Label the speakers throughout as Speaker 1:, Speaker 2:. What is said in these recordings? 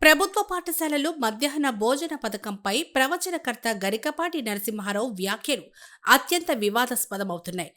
Speaker 1: ప్రభుత్వ పాఠశాలలు మధ్యాహ్న భోజన పథకంపై ప్రవచనకర్త గరికపాటి నరసింహారావు వ్యాఖ్యలు అత్యంత వివాదాస్పదమవుతున్నాయి.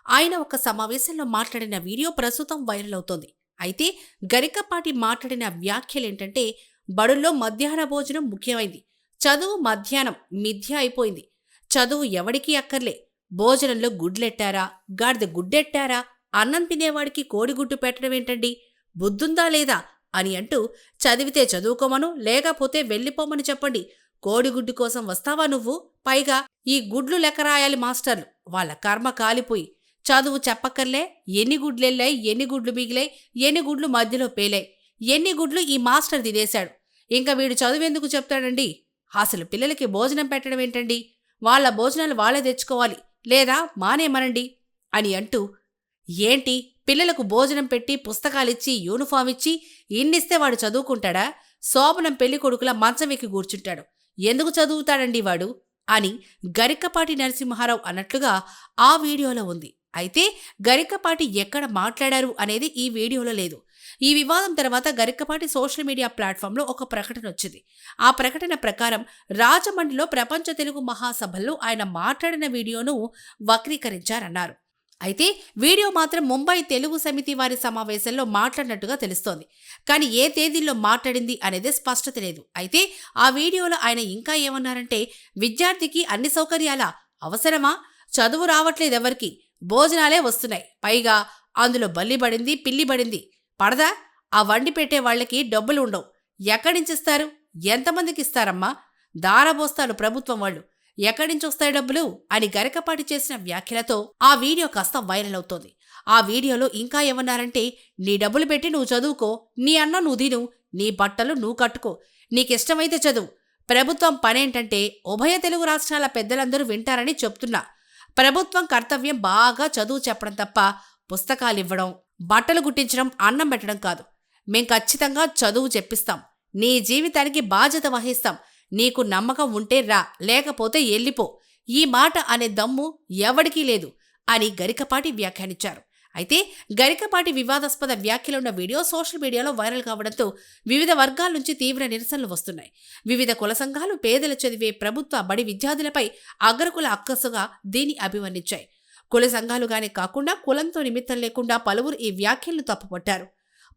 Speaker 1: ఆయన ఒక సమావేశంలో మాట్లాడిన వీడియో ప్రస్తుతం వైరల్ అవుతోంది. అయితే గరికపాటి మాట్లాడిన వ్యాఖ్యలేంటంటే, బడుల్లో మధ్యాహ్న భోజనం ముఖ్యమైంది, చదువు మధ్యాహ్నం మిథ్య అయిపోయింది, చదువు ఎవడికి అక్కర్లే, భోజనంలో గుడ్లెట్టారా, గాడిద గుడ్డెట్టారా, అన్నం తినేవాడికి కోడిగుడ్డు పెట్టడమేంటండి, బుద్ధుందా లేదా అని అంటూ, చదివితే చదువుకోమను, లేకపోతే వెళ్ళిపోమని చెప్పండి, కోడిగుడ్డు కోసం వస్తావా నువ్వు, పైగా ఈ గుడ్లు లెక్క రాయాలి మాస్టర్లు, వాళ్ళ కర్మ కాలిపోయి, చదువు చెప్పక్కర్లే, ఎన్ని గుడ్లెళ్ళాయి, ఎన్ని గుడ్లు మిగిలాయి, ఎన్ని గుడ్లు మధ్యలో పేలాయి, ఎన్ని గుడ్లు ఈ మాస్టర్ తినేశాడు, ఇంకా వీడు చదువెందుకు చెప్తాడండి, అసలు పిల్లలకి భోజనం పెట్టడం ఏంటండి, వాళ్ళ భోజనాలు వాళ్ళే తెచ్చుకోవాలి, లేదా మానేమనండి అని అంటూ, ఏంటి పిల్లలకు భోజనం పెట్టి పుస్తకాలిచ్చి యూనిఫామ్ ఇచ్చి ఇన్నిస్తే వాడు చదువుకుంటాడా, శోభనం పెళ్లి కొడుకుల మంచం ఎక్కి కూర్చుంటాడు, ఎందుకు చదువుతాడండి వాడు అని గరికపాటి నరసింహారావు అన్నట్లుగా ఆ వీడియోలో ఉంది. అయితే గరికపాటి ఎక్కడ మాట్లాడారు అనేది ఈ వీడియోలో లేదు. ఈ వివాదం తర్వాత గరికపాటి సోషల్ మీడియా ప్లాట్ఫామ్లో ఒక ప్రకటన వచ్చింది. ఆ ప్రకటన ప్రకారం రాజమండ్రిలో ప్రపంచ తెలుగు మహాసభల్లో ఆయన మాట్లాడిన వీడియోను వక్రీకరించారన్నారు. అయితే వీడియో మాత్రం ముంబై తెలుగు సమితి వారి సమావేశంలో మాట్లాడినట్టుగా తెలుస్తోంది. కానీ ఏ తేదీల్లో మాట్లాడింది అనేది స్పష్టత లేదు. అయితే ఆ వీడియోలో ఆయన ఇంకా ఏమన్నారంటే, విద్యార్థికి అన్ని సౌకర్యాలా, అవసరమా, చదువు రావట్లేదెవరికి, భోజనాలే వస్తున్నాయి, పైగా అందులో బల్లి పడింది, పిల్లి పడింది, పడదా, ఆ వండి పెట్టే వాళ్ళకి డబ్బులు ఉండవు, ఎక్కడి నుంచి ఇస్తారు, ఎంతమందికి ఇస్తారమ్మా, దారబోస్తారు ప్రభుత్వం వాళ్ళు, ఎక్కడి నుంచి వస్తాయి డబ్బులు అని గరికపాటి చేసిన వ్యాఖ్యలతో ఆ వీడియో కాస్త వైరల్ అవుతోంది. ఆ వీడియోలో ఇంకా ఏమన్నారంటే, నీ డబ్బులు పెట్టి నువ్వు చదువుకో, నీ అన్నం నువ్వు తిను, నీ బట్టలు నువ్వు కట్టుకో, నీకిష్టమైతే చదువు, ప్రభుత్వం పనేంటంటే ఉభయ తెలుగు రాష్ట్రాల పెద్దలందరూ వింటారని చెప్తున్నా, ప్రభుత్వం కర్తవ్యం బాగా చదువు చెప్పడం తప్ప పుస్తకాలివ్వడం, బట్టలు కుట్టించడం, అన్నం పెట్టడం కాదు. మేం ఖచ్చితంగా చదువు చెప్పిస్తాం, నీ జీవితానికి బాధ్యత వహిస్తాం, నీకు నమ్మకం ఉంటే రా, లేకపోతే ఎల్లిపో, ఈ మాట అనే దమ్ము ఎవడికీ లేదు అని గరికపాటి వ్యాఖ్యానించారు. అయితే గరికపాటి వివాదాస్పద వ్యాఖ్యలున్న వీడియో సోషల్ మీడియాలో వైరల్ కావడంతో వివిధ వర్గాల నుంచి తీవ్ర నిరసనలు వస్తున్నాయి. వివిధ కుల సంఘాలు పేదలు చదివే ప్రభుత్వ బడి విద్యార్థులపై అగ్రకుల అక్కసుగా దీన్ని అభివర్ణించాయి. కుల సంఘాలుగానే కాకుండా కులంతో నిమిత్తం లేకుండా పలువురు ఈ వ్యాఖ్యలను తప్పుపట్టారు.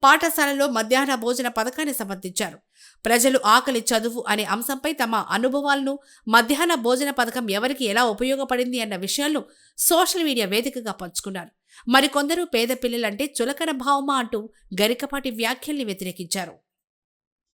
Speaker 1: పాఠశాలలో మధ్యాహ్న భోజన పథకాన్ని సమర్థించారు. ప్రజలు ఆకలి, చదువు అనే అంశంపై తమ అనుభవాలను, మధ్యాహ్న భోజన పథకం ఎవరికి ఎలా ఉపయోగపడింది అన్న విషయాలను సోషల్ మీడియా వేదికగా పంచుకున్నారు. మరికొందరు పేద పిల్లలంటే చులకన భావమా అంటూ గరికపాటి వ్యాఖ్యల్ని వ్యతిరేకించారు.